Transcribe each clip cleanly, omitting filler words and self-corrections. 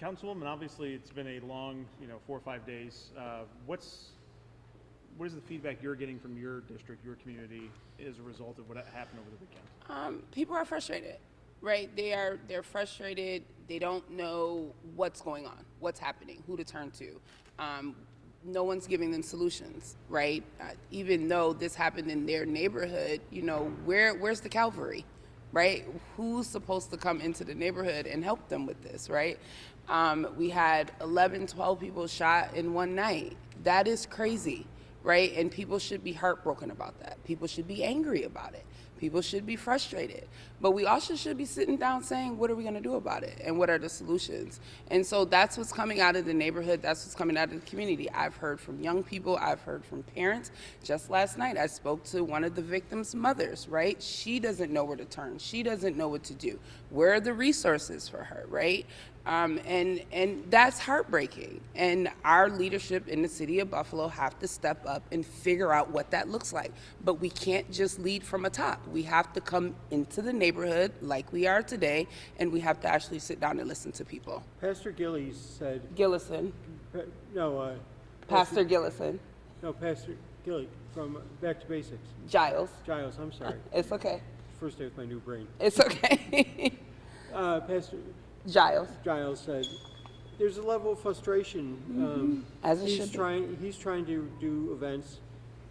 Councilwoman, obviously it's been a long, 4 or 5 days. What is the feedback you're getting from your district, your community, as a result of what happened over the weekend? People are frustrated, right? They're frustrated. They don't know what's going on, what's happening, who to turn to. No one's giving them solutions, right? Even though this happened in their neighborhood, where's the cavalry, right? Who's supposed to come into the neighborhood and help them with this, right? We had 11, 12 people shot in one night. That is crazy, right? And people should be heartbroken about that. People should be angry about it. People should be frustrated. But we also should be sitting down saying, what are we going to do about it? And what are the solutions? And so that's what's coming out of the neighborhood. That's what's coming out of the community. I've heard from young people. I've heard from parents. Just last night, I spoke to one of the victims' mothers, right? She doesn't know where to turn. She doesn't know what to do. Where are the resources for her, right? And that's heartbreaking. And our leadership in the city of Buffalo have to step up and figure out what that looks like. But we can't just lead from atop. We have to come into the neighborhood like we are today, and we have to actually sit down and listen to people. Pastor Gillies said... Gillison. Pastor Gillison. No, Pastor Gillies from Back to Basics. Giles, I'm sorry. it's okay. First day with my new brain. It's okay. Pastor Giles said there's a level of frustration. As it should be. He's trying to do events,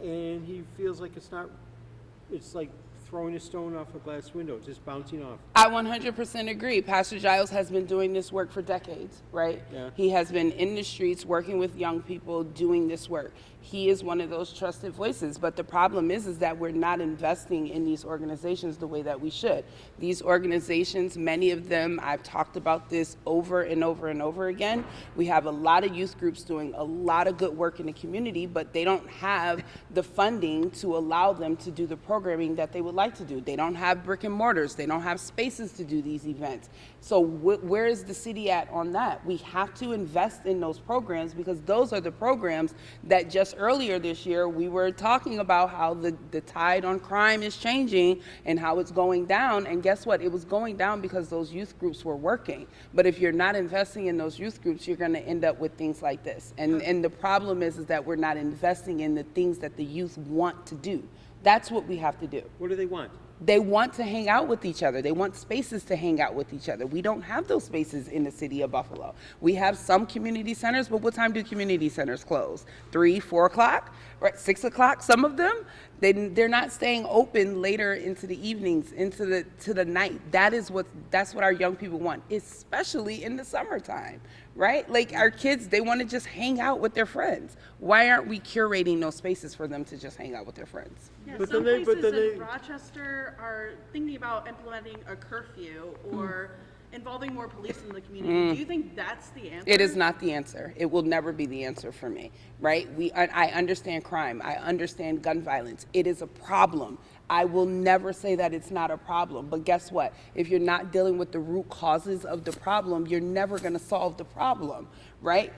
and he feels like it's like throwing a stone off a glass window, just bouncing off. I 100% agree. Pastor Giles has been doing this work for decades, right? Yeah. He has been in the streets working with young people doing this work. He is one of those trusted voices, but the problem is that we're not investing in these organizations the way that we should. These organizations, many of them, I've talked about this over and over and over again. We have a lot of youth groups doing a lot of good work in the community, but they don't have the funding to allow them to do the programming that they would like to do. They don't have brick and mortars. They don't have spaces to do these events. So where is the city at on that? We have to invest in those programs, because those are the programs that just earlier this year we were talking about how the tide on crime is changing and how it's going down. And guess what? It was going down because those youth groups were working. But if you're not investing in those youth groups, you're going to end up with things like this. And the problem is that we're not investing in the things that the youth want to do. That's what we have to do. What do they want? They want to hang out with each other. They want spaces to hang out with each other. We don't have those spaces in the city of Buffalo. We have some community centers, but what time do community centers close? 3, 4 o'clock, right? 6 o'clock, some of them? They're not staying open later into the evenings, into the night. That's what our young people want, especially in the summertime, right? Like our kids, they want to just hang out with their friends. Why aren't we curating those spaces for them to just hang out with their friends? Yeah, But some then places they- in Rochester are thinking about implementing a curfew or involving more police in the community. Do you think that's the answer? It is not the answer. It will never be the answer for me, right? I understand crime. I understand gun violence. It is a problem. I will never say that it's not a problem. But guess what? If you're not dealing with the root causes of the problem, you're never going to solve the problem, right?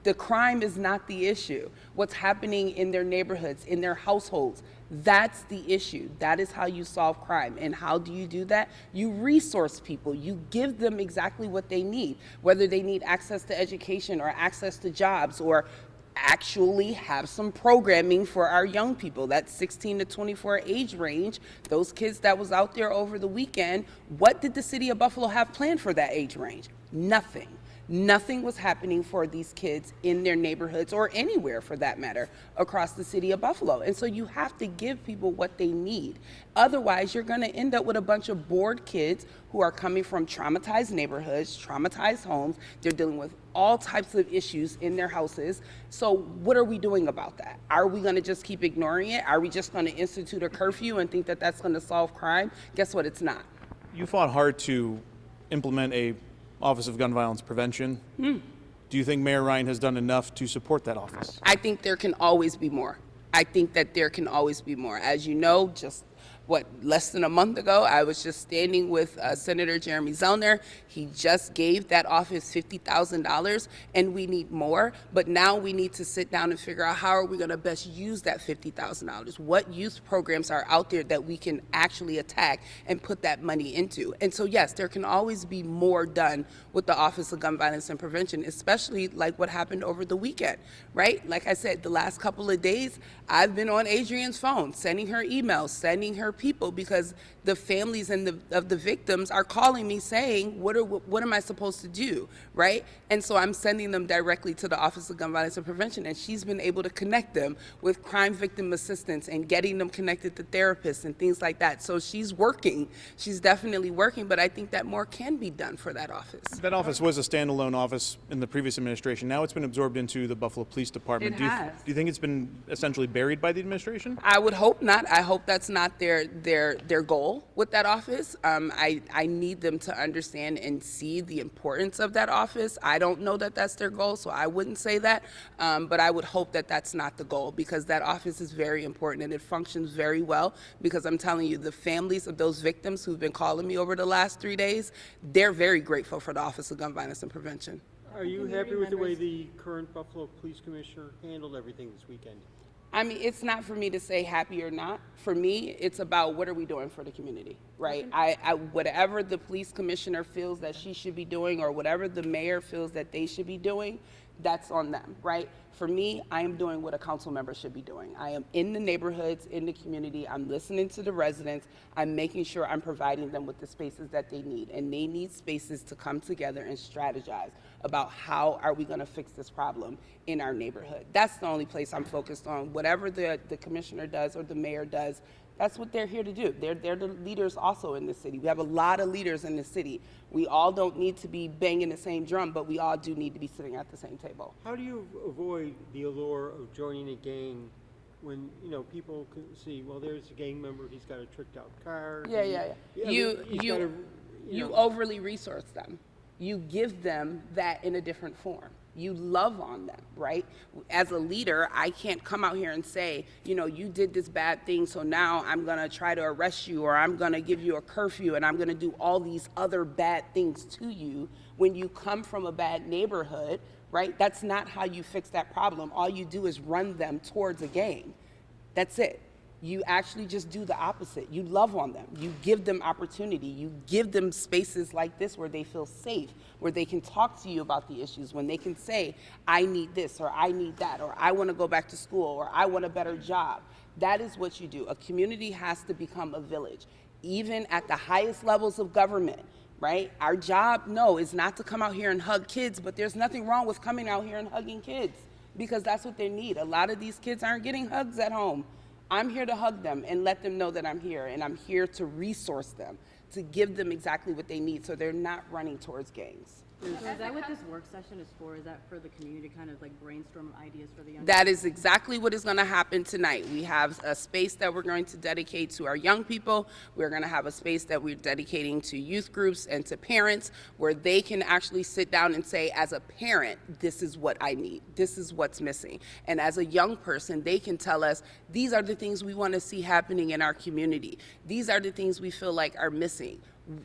The crime is not the issue. What's happening in their neighborhoods, in their households, that's the issue. That is how you solve crime. And how do you do that? You resource people. You give them exactly what they need, whether they need access to education or access to jobs, or actually have some programming for our young people, that 16 to 24 age range, those kids that was out there over the weekend. What did the city of Buffalo have planned for that age range? Nothing. Nothing was happening for these kids in their neighborhoods, or anywhere for that matter, across the city of Buffalo. And so you have to give people what they need. Otherwise, you're going to end up with a bunch of bored kids who are coming from traumatized neighborhoods, traumatized homes. They're dealing with all types of issues in their houses. So what are we doing about that? Are we going to just keep ignoring it? Are we just going to institute a curfew and think that that's going to solve crime? Guess what? It's not. You fought hard to implement a Office of Gun Violence Prevention. Do you think Mayor Ryan has done enough to support that office? I think there can always be more. I think that there can always be more. As you know, just less than a month ago, I was just standing with Senator Jeremy Zellner. He just gave that office $50,000, and we need more. But now we need to sit down and figure out how are we going to best use that $50,000? What youth programs are out there that we can actually attack and put that money into? And so, yes, there can always be more done with the Office of Gun Violence and Prevention, especially like what happened over the weekend, right? Like I said, the last couple of days, I've been on Adrian's phone, sending her emails, sending her people, because the families of the victims are calling me saying, what am I supposed to do, right? And so I'm sending them directly to the Office of Gun Violence and Prevention, and she's been able to connect them with crime victim assistance and getting them connected to therapists and things like that. So she's working. She's definitely working, but I think that more can be done for that office. That office was a standalone office in the previous administration. Now it's been absorbed into the Buffalo Police Department. It has. Do you think it's been essentially buried by the administration? I would hope not. I hope that's not their goal with that office. I need them to understand and see the importance of that office. I don't know that that's their goal, so I wouldn't say that. But I would hope that that's not the goal, because that office is very important and it functions very well. Because I'm telling you, the families of those victims who've been calling me over the last 3 days, they're very grateful for the Office of Gun Violence and Prevention. Are you happy with the way the current Buffalo Police Commissioner handled everything this weekend? I mean, it's not for me to say happy or not. For me, it's about what are we doing for the community, right? Whatever the police commissioner feels that she should be doing, or whatever the mayor feels that they should be doing, that's on them, right? For me, I am doing what a council member should be doing. I am in the neighborhoods, in the community. I'm listening to the residents. I'm making sure I'm providing them with the spaces that they need. And they need spaces to come together and strategize about how are we going to fix this problem in our neighborhood. That's the only place I'm focused on. Whatever the commissioner does or the mayor does, that's what they're here to do. They're the leaders also in the city. We have a lot of leaders in the city. We all don't need to be banging the same drum, but we all do need to be sitting at the same table. How do you avoid the allure of joining a gang when, you know, people can see, well, there's a gang member, he's got a tricked out car. Yeah. You overly resource them. You give them that in a different form. You love on them, right? As a leader, I can't come out here and say, you know, you did this bad thing, so now I'm going to try to arrest you, or I'm going to give you a curfew, and I'm going to do all these other bad things to you when you come from a bad neighborhood, right? That's not how you fix that problem. All you do is run them towards a gang. That's it. You actually just do the opposite. You love on them. You give them opportunity. You give them spaces like this where they feel safe, where they can talk to you about the issues, when they can say, I need this, or I need that, or I want to go back to school, or I want a better job. That is what you do. A community has to become a village, even at the highest levels of government, right? Our job, no, is not to come out here and hug kids, but there's nothing wrong with coming out here and hugging kids, because that's what they need. A lot of these kids aren't getting hugs at home. I'm here to hug them and let them know that I'm here, and I'm here to resource them, to give them exactly what they need so they're not running towards gangs. So is that what this work session is for? Is that for the community to kind of like brainstorm ideas for the young That people? is exactly what is going to happen tonight. We have a space that we're going to dedicate to our young people. We're going to have a space that we're dedicating to youth groups and to parents, where they can actually sit down and say, as a parent, this is what I need. This is what's missing. And as a young person, they can tell us, these are the things we want to see happening in our community. These are the things we feel like are missing.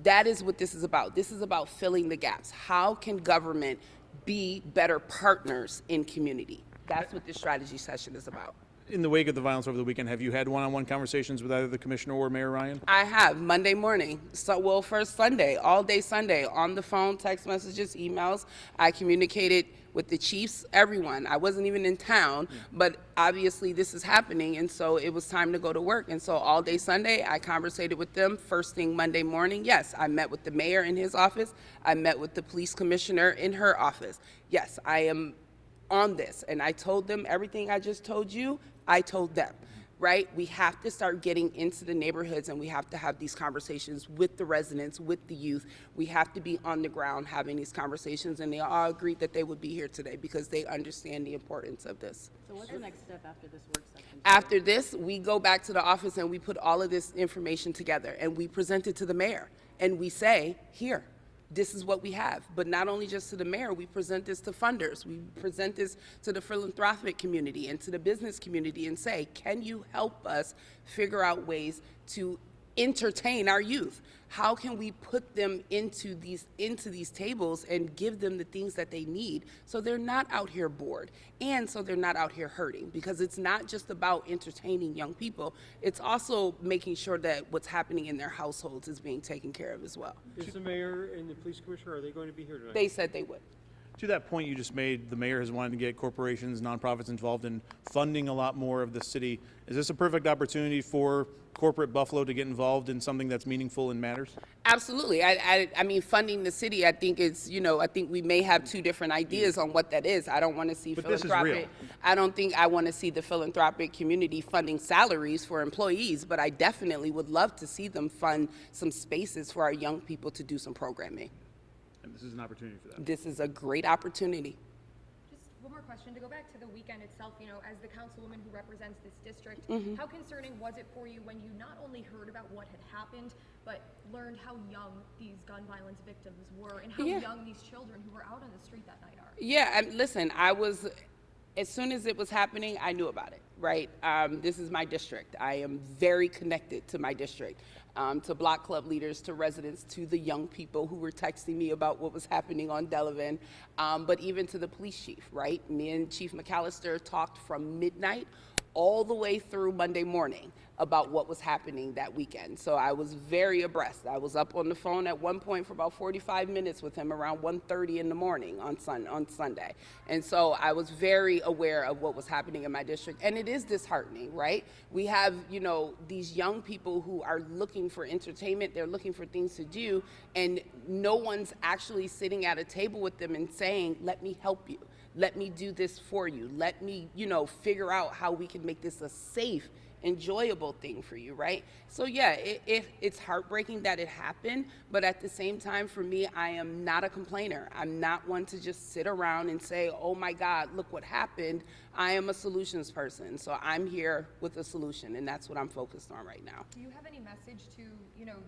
That is what this is about. This is about filling the gaps. How can government be better partners in community? That's what this strategy session is about. In the wake of the violence over the weekend, have you had one-on-one conversations with either the commissioner or Mayor Ryan? I have, Monday morning. First Sunday, all day Sunday, on the phone, text messages, emails. I communicated with the chiefs, everyone. I wasn't even in town, but obviously this is happening, and so it was time to go to work. And so all day Sunday, I conversated with them. First thing Monday morning, yes, I met with the mayor in his office. I met with the police commissioner in her office. Yes, I am on this, and I told them everything I just told you, I told them. Right? We have to start getting into the neighborhoods, and we have to have these conversations with the residents, with the youth. We have to be on the ground having these conversations, and they all agreed that they would be here today because they understand the importance of this. So what's the next step after this work session? After this, we go back to the office and we put all of this information together and we present it to the mayor, and we say, here, this is what we have. But not only just to the mayor, we present this to funders. We present this to the philanthropic community and to the business community and say, can you help us figure out ways to entertain our youth? How can we put them into these tables and give them the things that they need so they're not out here bored and so they're not out here hurting? Because it's not just about entertaining young people, it's also making sure that what's happening in their households is being taken care of as well. Is the mayor and the police commissioner, are they going to be here tonight? They said they would. To that point you just made, the mayor has wanted to get corporations, nonprofits involved in funding a lot more of the city. Is this a perfect opportunity for corporate Buffalo to get involved in something that's meaningful and matters? Absolutely. I mean, funding the city, I think it's, I think we may have two different ideas on what that is. I don't want to see But this is philanthropic. real. I don't think I want to see the philanthropic community funding salaries for employees, but I definitely would love to see them fund some spaces for our young people to do some programming. And this is an opportunity for that. This is a great opportunity. Just one more question, to go back to the weekend itself, as the councilwoman who represents this district, how concerning was it for you when you not only heard about what had happened, but learned how young these gun violence victims were and how young these children who were out on the street that night are? Yeah, listen, as soon as it was happening, I knew about it, right? This is my district. I am very connected to my district, to block club leaders, to residents, to the young people who were texting me about what was happening on Delavan, but even to the police chief, right? Me and Chief McAllister talked from midnight all the way through Monday morning about what was happening that weekend. So I was very abreast. I was up on the phone at one point for about 45 minutes with him around 1:30 in the morning on Sunday. And so I was very aware of what was happening in my district. And it is disheartening, right? We have, these young people who are looking for entertainment. They're looking for things to do. And no one's actually sitting at a table with them and saying, let me help you. Let me do this for you. Let me, figure out how we can make this a safe, enjoyable thing for you, right? So yeah, it's heartbreaking that it happened, but at the same time, for me, I am not a complainer. I'm not one to just sit around and say, oh my God, look what happened. I am a solutions person, so I'm here with a solution, and that's what I'm focused on right now. Do you have any message to,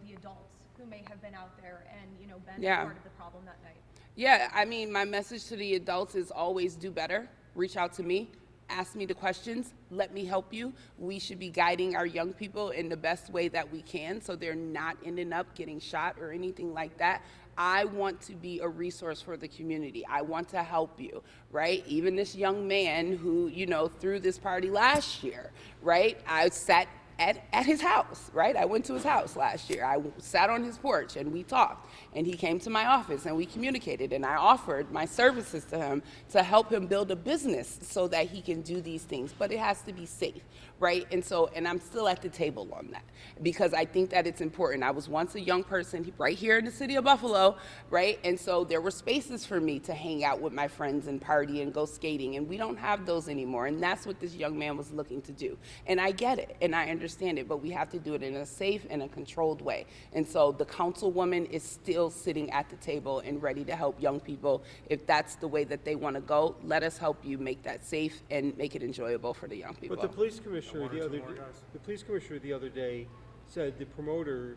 the adults who may have been out there and, been part of the problem that night? Yeah, I mean, my message to the adults is always do better. Reach out to me. Ask me the questions. Let me help you. We should be guiding our young people in the best way that we can so they're not ending up getting shot or anything like that. I want to be a resource for the community. I want to help you, right? Even this young man who, threw this party last year, right? I sat at his house, right? I went to his house last year. I sat on his porch and we talked, and he came to my office and we communicated, and I offered my services to him to help him build a business so that he can do these things, but it has to be safe, right? And I'm still at the table on that because I think that it's important. I was once a young person right here in the city of Buffalo, right? And so there were spaces for me to hang out with my friends and party and go skating, and we don't have those anymore, and that's what this young man was looking to do. And I get it, and I understand it, but we have to do it in a safe and a controlled way. And so the councilwoman is still sitting at the table and ready to help young people. If that's the way that they want to go, let us help you make that safe and make it enjoyable for the young people. But the police commissioner the other day said the promoter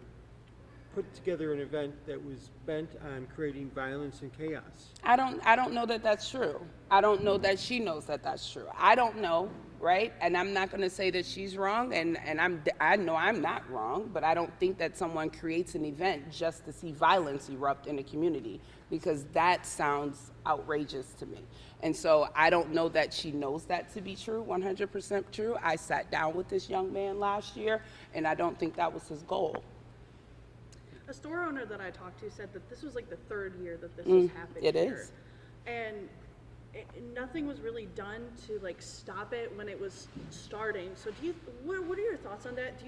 put together an event that was bent on creating violence and chaos. I don't know that that's true. I don't know that she knows that that's true. I don't know, right? And I'm not going to say that she's wrong, and I know I'm not wrong, but I don't think that someone creates an event just to see violence erupt in a community, because that sounds outrageous to me. And so I don't know that she knows that to be true, 100% true. I sat down with this young man last year, and I don't think that was his goal. A store owner that I talked to said that this was like the third year that this was happening. It here. is. And nothing was really done to like stop it when it was starting. So what are your thoughts on that?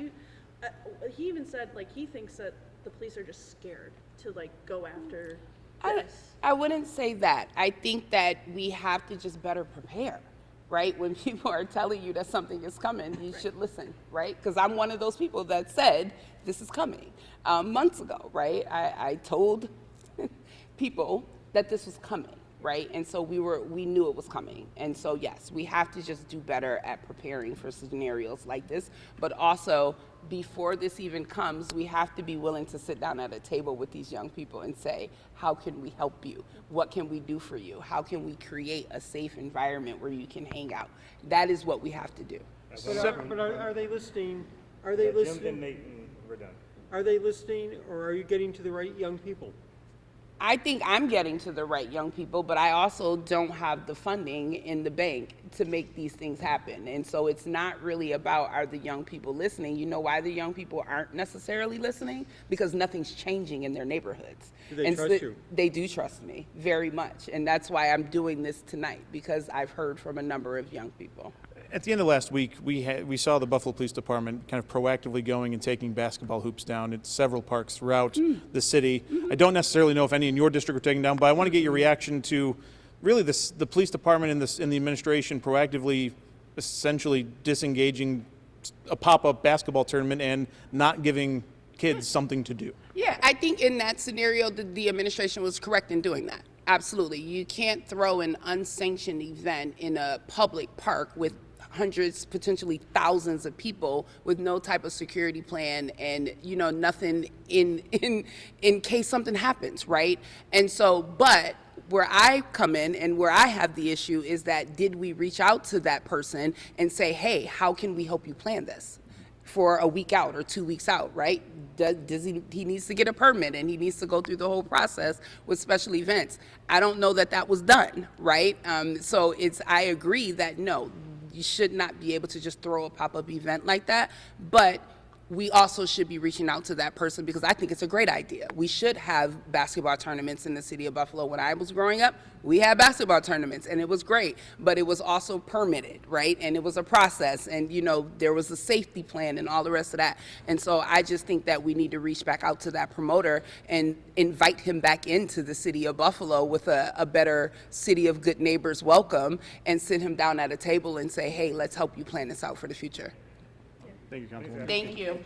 He even said like he thinks that the police are just scared to like go after this. I wouldn't say that. I think that we have to just better prepare, right? When people are telling you that something is coming, you should listen, right? Because I'm one of those people that said this is coming months ago, right? I told people that this was coming, right? And so we knew it was coming. And so yes, we have to just do better at preparing for scenarios like this, but also before this even comes, we have to be willing to sit down at a table with these young people and say, how can we help you? What can we do for you? How can we create a safe environment where you can hang out? That is what we have to do. But are they listening? Are they listening? Nathan, we're done. Are they listening, or are you getting to the right young people? I think I'm getting to the right young people, but I also don't have the funding in the bank to make these things happen. And so it's not really about, are the young people listening? You know why the young people aren't necessarily listening? Because nothing's changing in their neighborhoods. Do they And trust you? They do trust me very much. And that's why I'm doing this tonight, because I've heard from a number of young people. At the end of last week, we saw the Buffalo Police Department kind of proactively going and taking basketball hoops down at several parks throughout the city. I don't necessarily know if any in your district are taken down, but I want to get your reaction to really the police department and the administration proactively, essentially disengaging a pop-up basketball tournament and not giving kids something to do. Yeah, I think in that scenario, the administration was correct in doing that. Absolutely. You can't throw an unsanctioned event in a public park with hundreds, potentially thousands of people with no type of security plan and, you know, nothing in case something happens, right? And so, but where I come in and where I have the issue is that, did we reach out to that person and say, hey, how can we help you plan this for a week out or 2 weeks out, right? He needs to get a permit and he needs to go through the whole process with special events. I don't know that was done, right? So I agree that no, you should not be able to just throw a pop-up event like that, but we also should be reaching out to that person, because I think it's a great idea. We should have basketball tournaments in the city of Buffalo. When I was growing up, we had basketball tournaments and it was great, but it was also permitted, right? And it was a process, and you know, there was a safety plan and all the rest of that. And so I just think that we need to reach back out to that promoter and invite him back into the city of Buffalo with a better city of good neighbors welcome, and sit him down at a table and say, hey, let's help you plan this out for the future. Thank you, Councilwoman. Thank you.